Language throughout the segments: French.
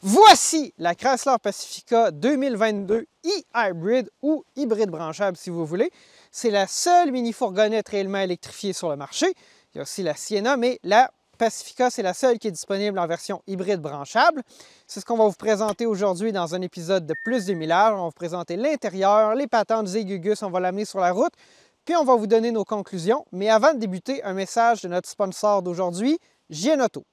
Voici la Chrysler Pacifica 2022 e-Hybrid ou hybride branchable si vous voulez. C'est la seule mini-fourgonnette réellement électrifiée sur le marché. Il y a aussi la Sienna, mais la Pacifica, c'est la seule qui est disponible en version hybride branchable. C'est ce qu'on va vous présenter aujourd'hui dans un épisode de Plus de 1000 heures. On va vous présenter l'intérieur, les patentes Zégugus, on va l'amener sur la route, puis on va vous donner nos conclusions. Mais avant de débuter, un message de notre sponsor d'aujourd'hui, JN Auto.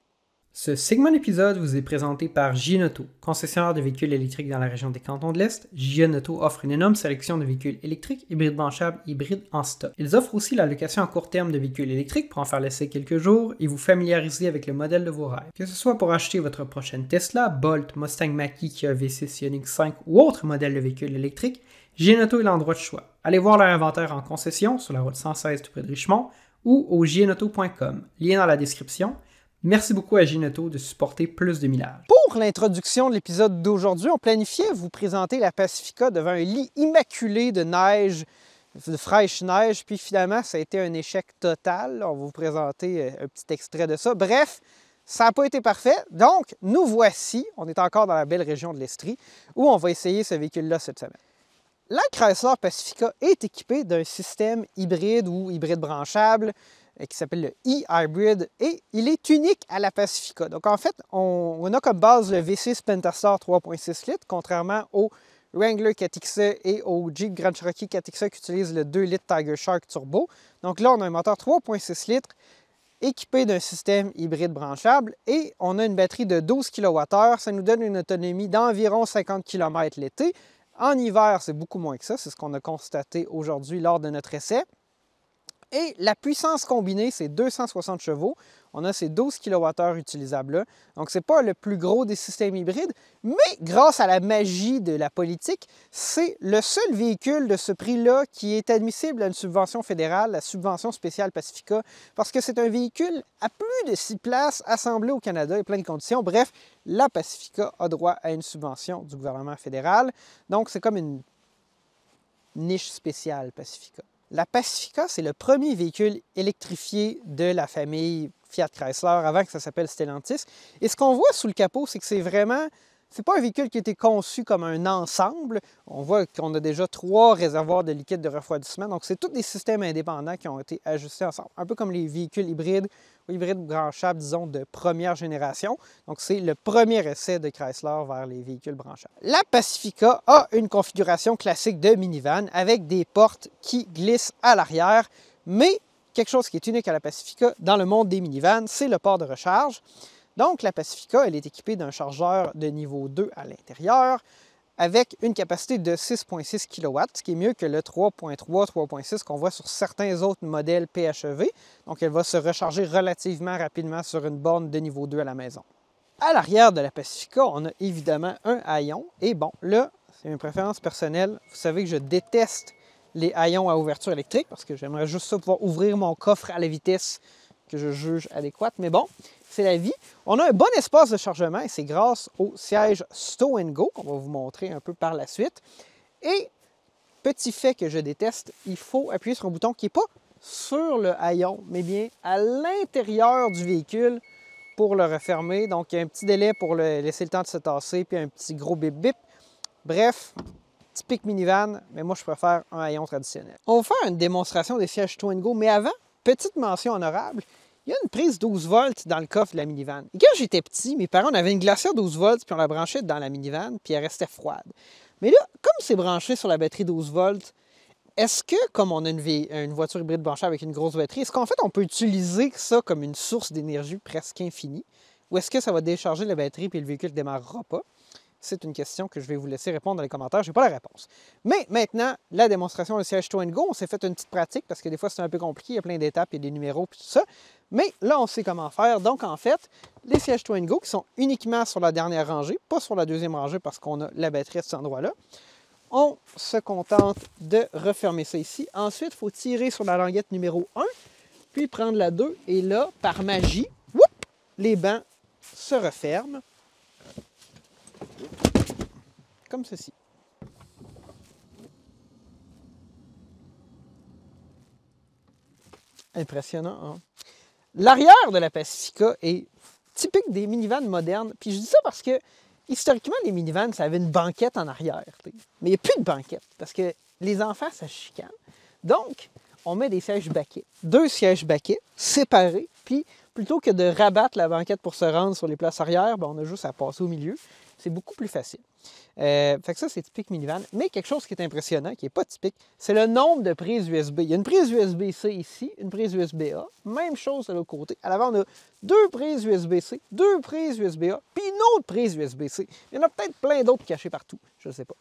Ce segment d'épisode vous est présenté par JN Auto, concessionnaire de véhicules électriques dans la région des Cantons de l'Est. JN Auto offre une énorme sélection de véhicules électriques, hybrides branchables, hybrides en stock. Ils offrent aussi la location à court terme de véhicules électriques pour en faire l'essai quelques jours et vous familiariser avec le modèle de vos rêves. Que ce soit pour acheter votre prochaine Tesla, Bolt, Mustang Mach-E, Kia V6, Ioniq 5 ou autre modèle de véhicule électrique, JN Auto est l'endroit de choix. Allez voir leur inventaire en concession sur la route 116 tout près de Richmond ou au jnauto.com. Lien dans la description. Merci beaucoup à JN Auto de supporter Plus de 1000 heures. Pour l'introduction de l'épisode d'aujourd'hui, on planifiait vous présenter la Pacifica devant un lit immaculé de neige, de fraîche neige, puis finalement, ça a été un échec total. On va vous présenter un petit extrait de ça. Bref, ça n'a pas été parfait. Donc, nous voici, on est encore dans la belle région de l'Estrie, où on va essayer ce véhicule-là cette semaine. La Chrysler Pacifica est équipée d'un système hybride ou hybride branchable qui s'appelle le e-Hybrid et il est unique à la Pacifica. Donc en fait, on a comme base le V6 Pentastar 3.6 litres, contrairement au Wrangler 4XE et au Jeep Grand Cherokee 4XE qui utilise le 2 litres Tiger Shark Turbo. Donc là, on a un moteur 3.6 litres équipé d'un système hybride branchable et on a une batterie de 12 kWh. Ça nous donne une autonomie d'environ 50 km l'été. En hiver, c'est beaucoup moins que ça. C'est ce qu'on a constaté aujourd'hui lors de notre essai. Et la puissance combinée, c'est 260 chevaux. On a ces 12 kWh utilisables-là. Donc, ce n'est pas le plus gros des systèmes hybrides, mais grâce à la magie de la politique, c'est le seul véhicule de ce prix-là qui est admissible à une subvention fédérale, la subvention spéciale Pacifica, parce que c'est un véhicule à plus de 6 places assemblé au Canada et plein de conditions. Bref, la Pacifica a droit à une subvention du gouvernement fédéral. Donc, c'est comme une niche spéciale Pacifica. La Pacifica, c'est le premier véhicule électrifié de la famille Fiat Chrysler avant que ça s'appelle Stellantis. Et ce qu'on voit sous le capot, c'est que c'est pas un véhicule qui a été conçu comme un ensemble. On voit qu'on a déjà 3 réservoirs de liquide de refroidissement. Donc, c'est tous des systèmes indépendants qui ont été ajustés ensemble. Un peu comme les véhicules hybrides ou hybrides branchables, disons, de première génération. Donc, c'est le premier essai de Chrysler vers les véhicules branchables. La Pacifica a une configuration classique de minivan avec des portes qui glissent à l'arrière. Mais quelque chose qui est unique à la Pacifica dans le monde des minivans, c'est le port de recharge. Donc, la Pacifica, elle est équipée d'un chargeur de niveau 2 à l'intérieur avec une capacité de 6,6 kW, ce qui est mieux que le 3,3, 3,6 qu'on voit sur certains autres modèles PHEV. Donc, elle va se recharger relativement rapidement sur une borne de niveau 2 à la maison. À l'arrière de la Pacifica, on a évidemment un haillon. Et bon, là, c'est une préférence personnelle. Vous savez que je déteste les haillons à ouverture électrique parce que j'aimerais juste ça pouvoir ouvrir mon coffre à la vitesse que je juge adéquate. Mais bon, c'est la vie. On a un bon espace de chargement et c'est grâce au siège Stow & Go qu'on va vous montrer un peu par la suite. Et petit fait que je déteste, il faut appuyer sur un bouton qui n'est pas sur le haillon, mais bien à l'intérieur du véhicule pour le refermer. Donc, il y a un petit délai pour laisser le temps de se tasser, puis un petit gros bip-bip. Bref, typique minivan, mais moi, je préfère un haillon traditionnel. On va faire une démonstration des sièges Stow & Go, mais avant, petite mention honorable, il y a une prise 12 volts dans le coffre de la minivan. Et quand j'étais petit, mes parents avaient une glacière 12 volts, puis on la branchait dans la minivan, puis elle restait froide. Mais là, comme c'est branché sur la batterie 12 volts, est-ce que, comme on a une voiture hybride branchable avec une grosse batterie, est-ce qu'en fait, on peut utiliser ça comme une source d'énergie presque infinie? Ou est-ce que ça va décharger la batterie puis le véhicule ne démarrera pas? C'est une question que je vais vous laisser répondre dans les commentaires. Je n'ai pas la réponse. Mais maintenant, la démonstration du siège Stow & Go, on s'est fait une petite pratique parce que des fois, c'est un peu compliqué. Il y a plein d'étapes, il y a des numéros et tout ça. Mais là, on sait comment faire. Donc, en fait, les sièges Stow & Go qui sont uniquement sur la dernière rangée, pas sur la deuxième rangée parce qu'on a la batterie à cet endroit-là. On se contente de refermer ça ici. Ensuite, il faut tirer sur la languette numéro 1, puis prendre la 2. Et là, par magie, les bancs se referment. Comme ceci. Impressionnant, hein? L'arrière de la Pacifica est typique des minivans modernes. Puis je dis ça parce que historiquement, les minivans, ça avait une banquette en arrière. T'sais. Mais il n'y a plus de banquette parce que les enfants, ça chicane. Donc, on met des sièges baquets. 2 sièges baquets séparés. Puis, plutôt que de rabattre la banquette pour se rendre sur les places arrière, ben, on a juste à passer au milieu. C'est beaucoup plus facile. Fait que ça, c'est typique minivan. Mais quelque chose qui est impressionnant, qui n'est pas typique, c'est le nombre de prises USB. Il y a une prise USB-C ici, une prise USB-A. Même chose de l'autre côté. À l'avant, on a 2 prises USB-C, 2 prises USB-A, puis une autre prise USB-C. Il y en a peut-être plein d'autres cachés partout. Je ne sais pas.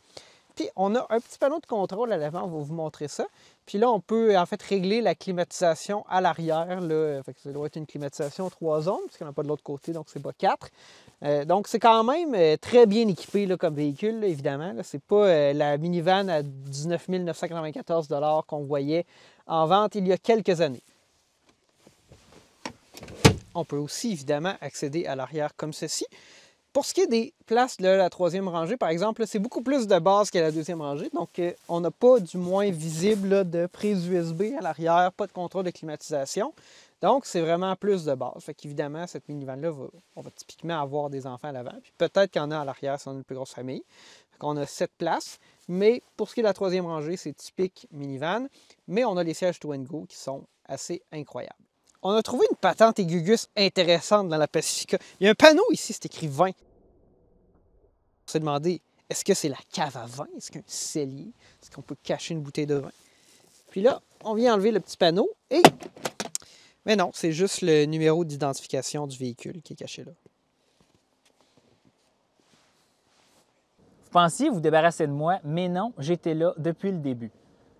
Puis, on a un petit panneau de contrôle à l'avant. On va vous montrer ça. Puis là, on peut en fait régler la climatisation à l'arrière. Fait que ça doit être une climatisation 3 zones, parce qu'on n'a pas de l'autre côté, donc c'est pas 4. Donc, c'est quand même très bien équipé là, comme véhicule, là, évidemment. Ce n'est pas la minivan à 19 994 $ qu'on voyait en vente il y a quelques années. On peut aussi, évidemment, accéder à l'arrière comme ceci. Pour ce qui est des places de la 3e rangée, par exemple, c'est beaucoup plus de base qu'à la 2e rangée. Donc, on n'a pas du moins visible là, de prise USB à l'arrière, pas de contrôle de climatisation. Donc, c'est vraiment plus de base. Fait qu'évidemment, cette minivan-là, on va typiquement avoir des enfants à l'avant. Puis peut-être qu'il y en a à l'arrière si on a une plus grosse famille. Fait qu'on a 7 places. Mais pour ce qui est de la 3e rangée, c'est typique minivan. Mais on a les sièges Tow & Go qui sont assez incroyables. On a trouvé une patente aigugus intéressante dans la Pacifica. Il y a un panneau ici, c'est écrit vin. On s'est demandé, est-ce que c'est la cave à vin? Est-ce qu'un cellier? Est-ce qu'on peut cacher une bouteille de vin? Puis là, on vient enlever le petit panneau et... Mais non, c'est juste le numéro d'identification du véhicule qui est caché là. Vous pensiez vous débarrasser de moi, mais non, j'étais là depuis le début.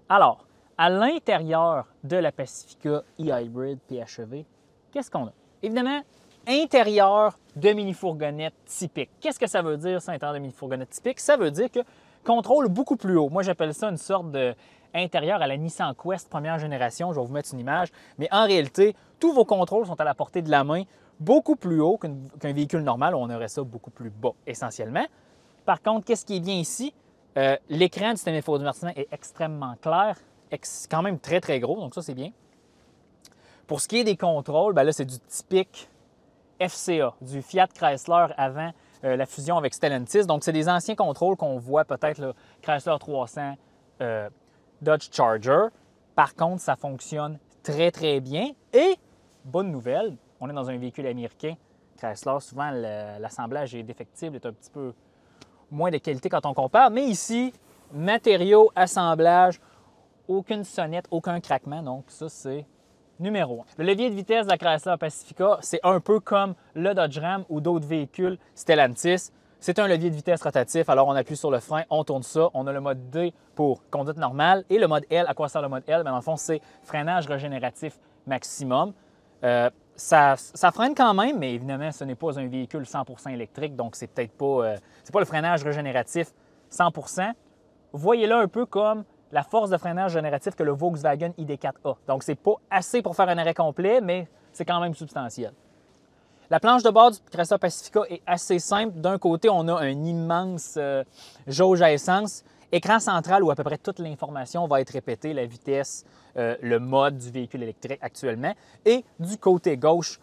Alors, à l'intérieur de la Pacifica e-Hybrid PHEV, qu'est-ce qu'on a? Évidemment, intérieur de mini-fourgonnette typique. Qu'est-ce que ça veut dire, ça, intérieur de mini-fourgonnette typique? Ça veut dire que contrôle beaucoup plus haut. Moi, j'appelle ça une sorte d'intérieur à la Nissan Quest première génération. Je vais vous mettre une image. Mais en réalité, tous vos contrôles sont à la portée de la main, beaucoup plus haut qu'un véhicule normal où on aurait ça beaucoup plus bas, essentiellement. Par contre, qu'est-ce qui est bien ici? L'écran du système d'infotainment est extrêmement clair, quand même très, très gros, donc ça, c'est bien. Pour ce qui est des contrôles, bien là, c'est du typique FCA, du Fiat Chrysler avant la fusion avec Stellantis. Donc, c'est des anciens contrôles qu'on voit peut-être, le Chrysler 300, Dodge Charger. Par contre, ça fonctionne très, très bien. Et, bonne nouvelle, on est dans un véhicule américain. Chrysler, souvent, l'assemblage est défectible, est un petit peu moins de qualité quand on compare. Mais ici, matériaux, assemblage, aucune sonnette, aucun craquement. Donc, ça, c'est numéro 1. Le levier de vitesse de la Chrysler Pacifica, c'est un peu comme le Dodge Ram ou d'autres véhicules Stellantis. C'est un levier de vitesse rotatif, alors on appuie sur le frein, on tourne ça. On a le mode D pour conduite normale et le mode L. À quoi sert le mode L? Bien, dans le fond, c'est freinage régénératif maximum. Ça freine quand même, mais évidemment, ce n'est pas un véhicule 100% électrique, donc c'est peut-être pas, c'est pas le freinage régénératif 100%. Voyez-le un peu comme la force de freinage génératif que le Volkswagen ID4 a. Donc, c'est pas assez pour faire un arrêt complet, mais c'est quand même substantiel. La planche de bord du Chrysler Pacifica est assez simple. D'un côté, on a un immense jauge à essence, écran central où à peu près toute l'information va être répétée, la vitesse, le mode du véhicule électrique actuellement. Et du côté gauche,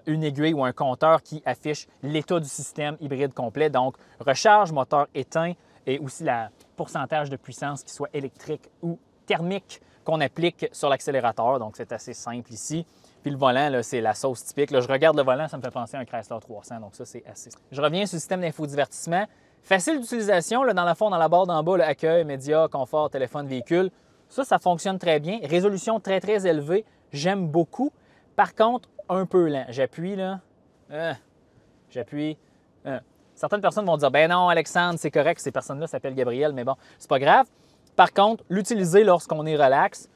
une aiguille ou un compteur qui affiche l'état du système hybride complet. Donc, recharge, moteur éteint et aussi le pourcentage de puissance, qui soit électrique ou thermique, qu'on applique sur l'accélérateur. Donc, c'est assez simple ici. Puis le volant, c'est la sauce typique. Là, je regarde le volant, ça me fait penser à un Chrysler 300. Donc, ça, c'est assez simple. Je reviens sur le système d'infodivertissement. Facile d'utilisation. Dans le fond, dans la barre d'en bas, accueil, médias, confort, téléphone, véhicule. Ça fonctionne très bien. Résolution très, très élevée. J'aime beaucoup. Par contre, un peu lent. J'appuie, là. J'appuie. Certaines personnes vont dire « Ben non, Alexandre, c'est correct, ces personnes-là s'appellent Gabriel, mais bon, c'est pas grave. » Par contre, l'utiliser lorsqu'on est relax,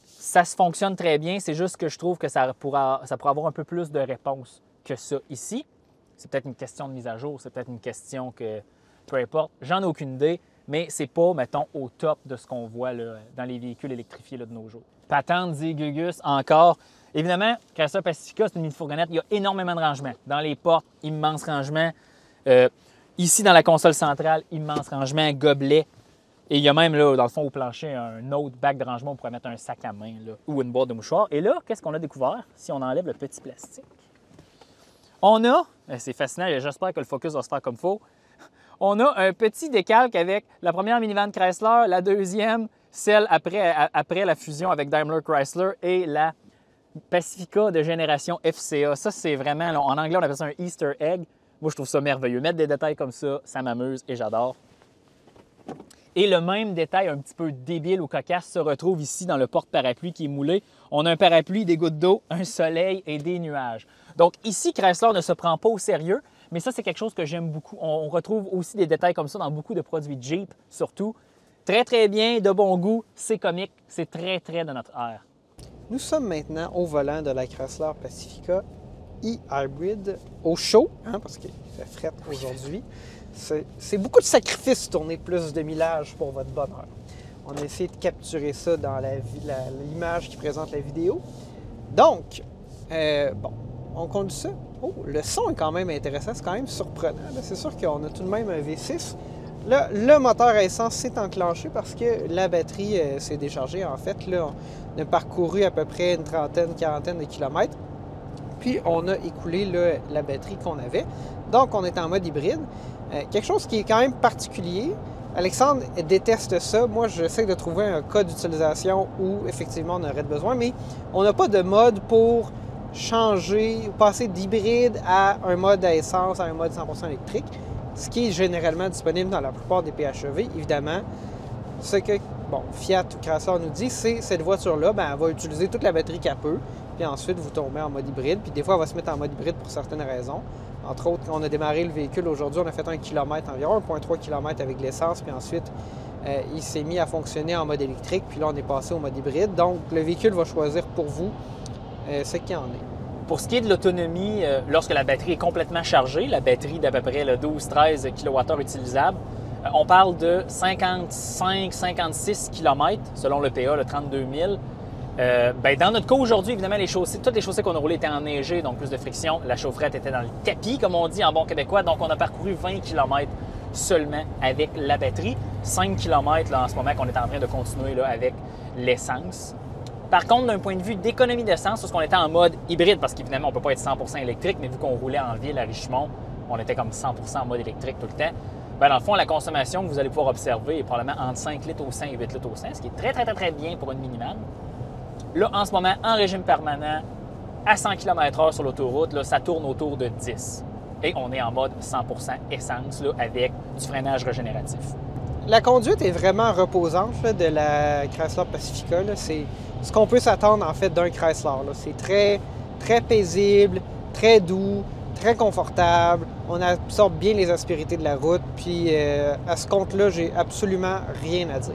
ça se fonctionne très bien. C'est juste que je trouve que ça pourrait avoir un peu plus de réponse que ça ici. C'est peut-être une question de mise à jour, c'est peut-être une question que, peu importe, j'en ai aucune idée, mais c'est pas, mettons, au top de ce qu'on voit là, dans les véhicules électrifiés là, de nos jours. Patente, dit Gugus, encore. Évidemment, Chrysler Pacifica, c'est une mini-fourgonnette, il y a énormément de rangements. Dans les portes, immense rangement. Ici, dans la console centrale, immense rangement, gobelet. Et il y a même, là, dans le fond, au plancher, un autre bac de rangement où on pourrait mettre un sac à main là, ou une boîte de mouchoirs. Et là, qu'est-ce qu'on a découvert si on enlève le petit plastique? On a, c'est fascinant, j'espère que le focus va se faire comme il faut. On a un petit décalque avec la première minivan Chrysler, la deuxième, celle après la fusion avec Daimler Chrysler et la Pacifica de génération FCA. Ça, c'est vraiment, là, en anglais, on appelle ça un Easter egg. Moi, je trouve ça merveilleux. Mettre des détails comme ça m'amuse et j'adore. Et le même détail un petit peu débile ou cocasse se retrouve ici dans le porte-parapluie qui est moulé. On a un parapluie, des gouttes d'eau, un soleil et des nuages. Donc ici, Chrysler ne se prend pas au sérieux, mais ça, c'est quelque chose que j'aime beaucoup. On retrouve aussi des détails comme ça dans beaucoup de produits Jeep, surtout. Très, très bien, de bon goût, c'est comique, c'est très, très de notre ère. Nous sommes maintenant au volant de la Chrysler Pacifica e-Hybrid au chaud, hein, parce qu'il fait fret aujourd'hui. C'est beaucoup de sacrifices tourner plus de millage pour votre bonheur. On a essayé de capturer ça dans l'image qui présente la vidéo. Donc, bon, on conduit ça. Oh, le son est quand même intéressant, c'est quand même surprenant. C'est sûr qu'on a tout de même un V6. Là, le moteur à essence s'est enclenché parce que la batterie s'est déchargée. En fait, là, on a parcouru à peu près une trentaine, quarantaine de kilomètres. Puis, on a écoulé là, la batterie qu'on avait. Donc, on est en mode hybride. Quelque chose qui est quand même particulier. Alexandre déteste ça. Moi, j'essaie de trouver un cas d'utilisation où, effectivement, on aurait besoin. Mais on n'a pas de mode pour changer, passer d'hybride à un mode à essence, à un mode 100% électrique. Ce qui est généralement disponible dans la plupart des PHEV, évidemment. Ce que Fiat ou Chrysler nous dit, c'est cette voiture-là, elle va utiliser toute la batterie qu'elle peut, puis ensuite vous tombez en mode hybride, puis des fois elle va se mettre en mode hybride pour certaines raisons. Entre autres, on a démarré le véhicule aujourd'hui, on a fait 1 km environ, 1,3 km avec l'essence, puis ensuite il s'est mis à fonctionner en mode électrique, puis là on est passé au mode hybride. Donc le véhicule va choisir pour vous ce qu'il en est. Pour ce qui est de l'autonomie, lorsque la batterie est complètement chargée, la batterie d'à peu près 12-13 kWh utilisable, on parle de 55-56 km selon le PA, le 32 000. Dans notre cas aujourd'hui, évidemment, toutes les chaussées qu'on a roulées étaient enneigées, donc plus de friction. La chaufferette était dans le tapis, comme on dit en bon québécois. Donc, on a parcouru 20 km seulement avec la batterie. 5 km là, en ce moment qu'on est en train de continuer là, avec l'essence. Par contre, d'un point de vue d'économie d'essence, parce qu'on était en mode hybride, parce qu'évidemment, on ne peut pas être 100% électrique, mais vu qu'on roulait en ville à Richemont, on était comme 100% en mode électrique tout le temps. Dans le fond, la consommation que vous allez pouvoir observer est probablement entre 5 litres au 100 et 8 litres au 100, ce qui est très, très, très, très bien pour une minivan. Là, en ce moment, en régime permanent, à 100 km/h sur l'autoroute, là, ça tourne autour de 10. Et on est en mode 100% essence là, avec du freinage régénératif. La conduite est vraiment reposante là, de la Chrysler Pacifica. C'est ce qu'on peut s'attendre en fait d'un Chrysler. C'est très, très paisible, très doux, très confortable. On absorbe bien les aspérités de la route. Puis à ce compte-là, j'ai absolument rien à dire.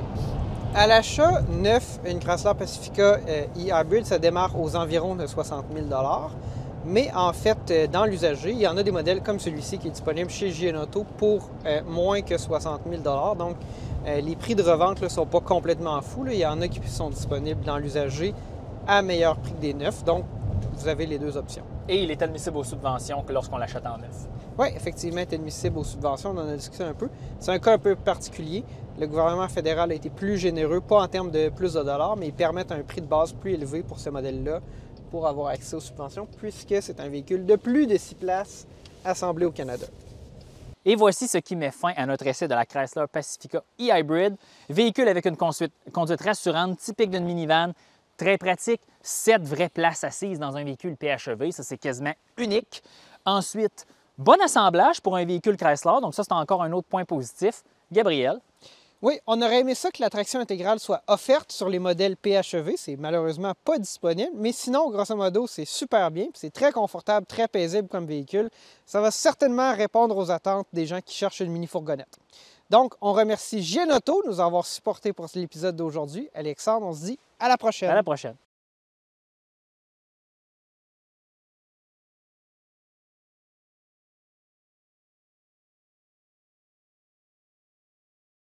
À l'achat neuf, une Chrysler Pacifica e-Hybrid, ça démarre aux environs de 60 000 $. Mais en fait, dans l'usager, il y en a des modèles comme celui-ci qui est disponible chez JN Auto pour moins que 60 000 $. Donc, les prix de revente ne sont pas complètement fous. Là. Il y en a qui sont disponibles dans l'usager à meilleur prix que des neufs. Donc, vous avez les deux options. Et il est admissible aux subventions que lorsqu'on l'achète en neuf. Oui, effectivement, il est admissible aux subventions. On en a discuté un peu. C'est un cas un peu particulier. Le gouvernement fédéral a été plus généreux, pas en termes de plus de dollars, mais ils permettent un prix de base plus élevé pour ce modèle-là pour avoir accès aux subventions, puisque c'est un véhicule de plus de 6 places assemblé au Canada. Et voici ce qui met fin à notre essai de la Chrysler Pacifica e-Hybrid. Véhicule avec une conduite rassurante, typique d'une minivan, très pratique, 7 vraies places assises dans un véhicule PHEV, ça c'est quasiment unique. Ensuite, bon assemblage pour un véhicule Chrysler, donc ça c'est encore un autre point positif. Gabriel? Oui, on aurait aimé ça que la traction intégrale soit offerte sur les modèles PHEV. C'est malheureusement pas disponible, mais sinon, grosso modo, c'est super bien. C'est très confortable, très paisible comme véhicule. Ça va certainement répondre aux attentes des gens qui cherchent une mini-fourgonnette. Donc, on remercie JN Auto de nous avoir supportés pour l'épisode d'aujourd'hui. Alexandre, on se dit à la prochaine. À la prochaine.